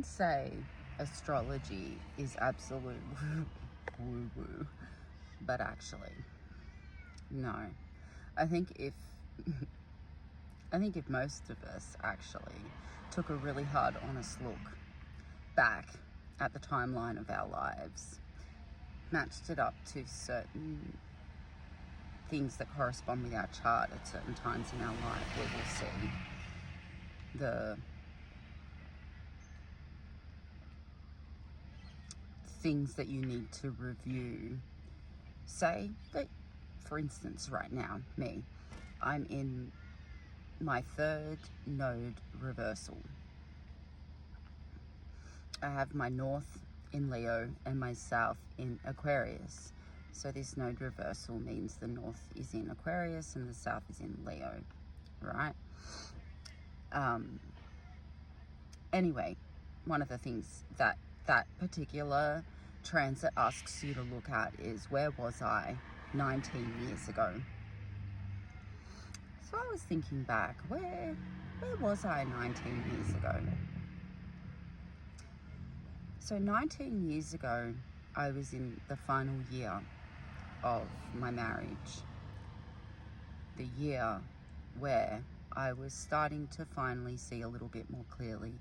Say astrology is absolute woo woo, but actually, no. I think if most of us actually took a really hard, honest look back at the timeline of our lives, matched it up to certain things that correspond with our chart at certain times in our life, we will see the things that you need to review. Say that, for instance, right now, I'm in my third node reversal. I have my north in Leo and my south in Aquarius. So this node reversal means the north is in Aquarius and the south is in Leo, right? Anyway, one of the things that particular transit asks you to look at is, where was I 19 years ago? So I was thinking back, where was I 19 years ago? So 19 years ago, I was in the final year of my marriage. The year where I was starting to finally see a little bit more clearly,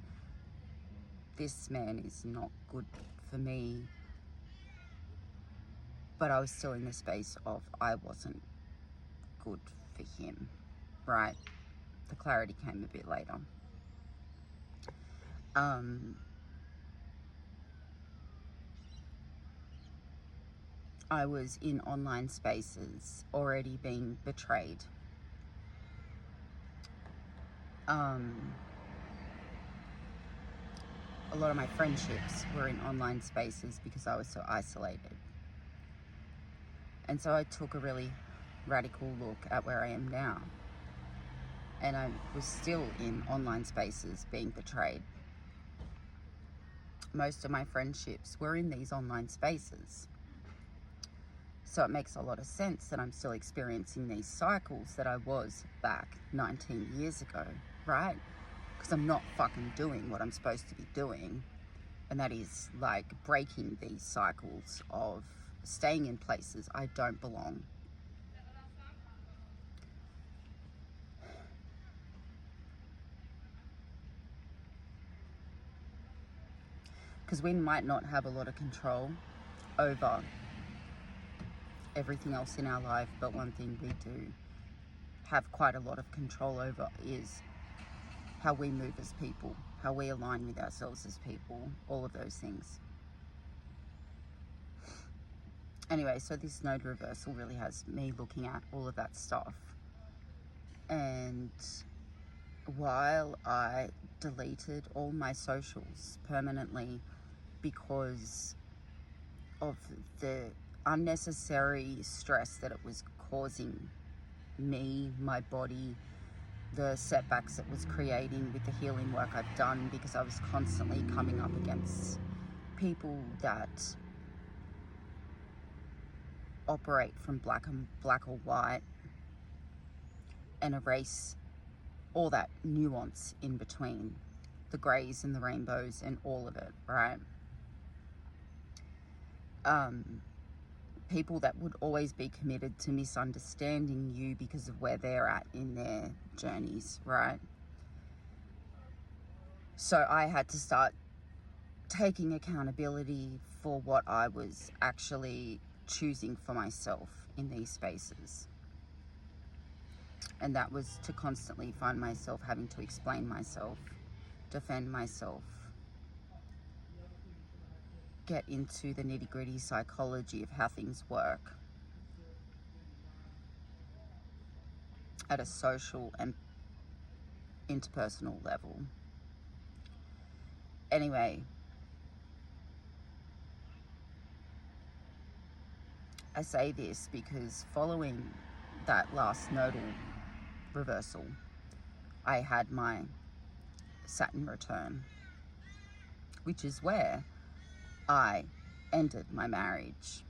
this man is not good for me. But I was still in the space of I wasn't good for him, right? The clarity came a bit later. I was in online spaces already being betrayed. A lot of my friendships were in online spaces because I was so isolated. And so I took a really radical look at where I am now. And I was still in online spaces being betrayed. Most of my friendships were in these online spaces. So it makes a lot of sense that I'm still experiencing these cycles that I was back 19 years ago, right? Because I'm not fucking doing what I'm supposed to be doing. And that is like breaking these cycles of staying in places I don't belong. Because we might not have a lot of control over everything else in our life, but one thing we do have quite a lot of control over is how we move as people, how we align with ourselves as people, all of those things. Anyway, so this node reversal really has me looking at all of that stuff. And while I deleted all my socials permanently because of the unnecessary stress that it was causing me, my body, the setbacks it was creating with the healing work I've done, because I was constantly coming up against people that operate from black or white and erase all that nuance in between, the grays and the rainbows and all of it, right? People that would always be committed to misunderstanding you because of where they're at in their journeys, right? So I had to start taking accountability for what I was actually choosing for myself in these spaces. And that was to constantly find myself having to explain myself, defend myself, get into the nitty-gritty psychology of how things work at a social and interpersonal level. Anyway, I say this because following that last nodal reversal, I had my Saturn return, which is where I ended my marriage.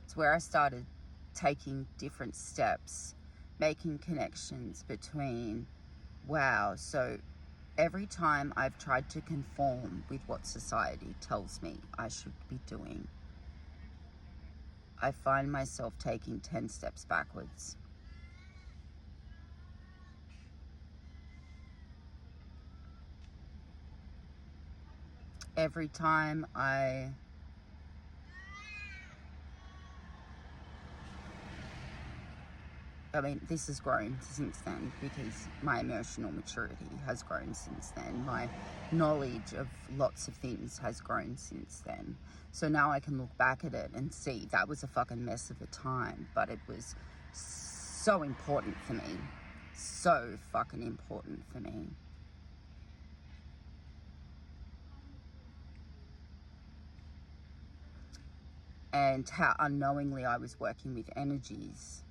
It's where I started taking different steps, making connections between, wow, so every time I've tried to conform with what society tells me I should be doing, I find myself taking 10 steps backwards. Every time I mean, this has grown since then because my emotional maturity has grown since then. My knowledge of lots of things has grown since then. So now I can look back at it and see that was a fucking mess of a time, but it was so important for me. So fucking important for me. And how unknowingly I was working with energies,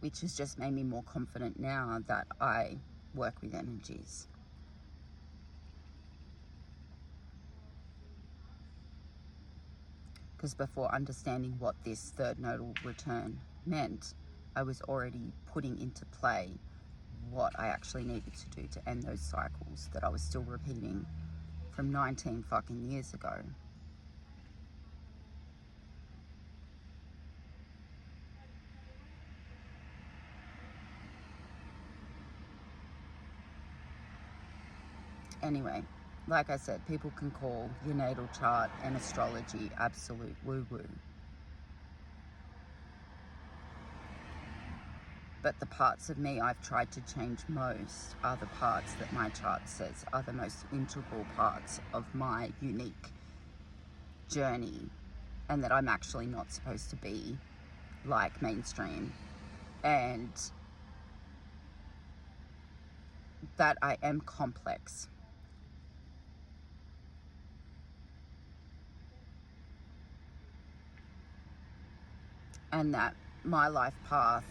which has just made me more confident now that I work with energies. Because before understanding what this third nodal return meant, I was already putting into play what I actually needed to do to end those cycles that I was still repeating from 19 fucking years ago. Anyway, like I said, people can call your natal chart and astrology absolute woo-woo. But the parts of me I've tried to change most are the parts that my chart says are the most integral parts of my unique journey, and that I'm actually not supposed to be like mainstream, and that I am complex. And that my life path,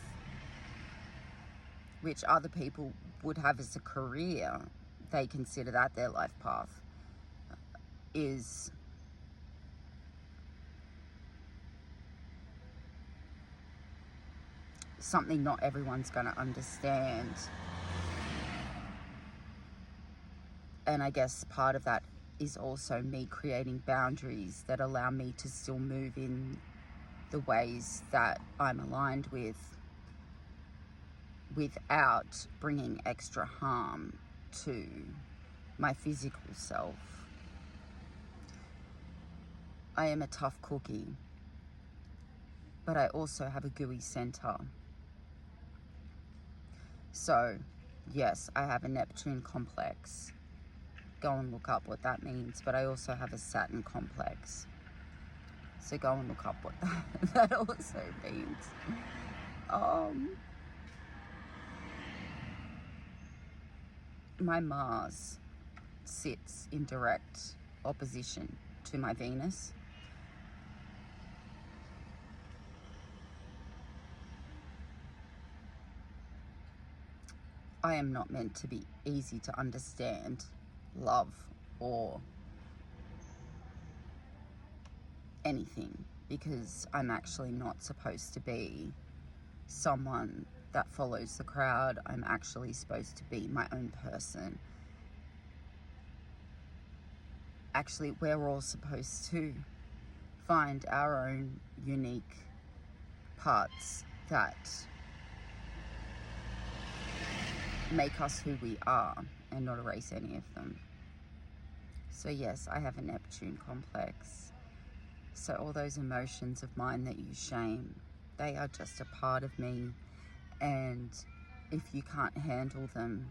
which other people would have as a career, they consider that their life path, is something not everyone's going to understand. And I guess part of that is also me creating boundaries that allow me to still move in the ways that I'm aligned with, without bringing extra harm to my physical self. I am a tough cookie, but I also have a gooey center. So, yes, I have a Neptune complex. Go and look up what that means. But I also have a Saturn complex. So go and look up what that also means. My Mars sits in direct opposition to my Venus. I am not meant to be easy to understand, love, or anything, because I'm actually not supposed to be someone that follows the crowd. I'm actually supposed to be my own person. Actually, we're all supposed to find our own unique parts that make us who we are, and not erase any of them. So yes, I have a Neptune complex. So all those emotions of mine that you shame, they are just a part of me. And if you can't handle them,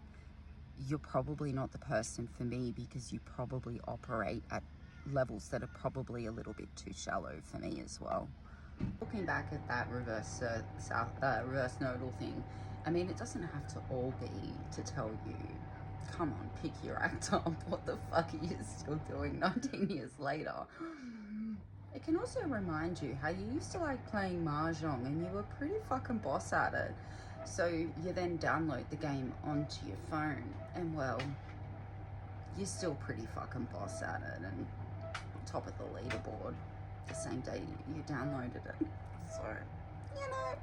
you're probably not the person for me, because you probably operate at levels that are probably a little bit too shallow for me as well. Looking back at that reverse nodal thing, I mean, it doesn't have to all be to tell you, come on, pick your act up. What the fuck are you still doing 19 years later? It can also remind you how you used to like playing Mahjong and you were pretty fucking boss at it. So you then download the game onto your phone and, well, you're still pretty fucking boss at it and top of the leaderboard the same day you downloaded it. So, you know.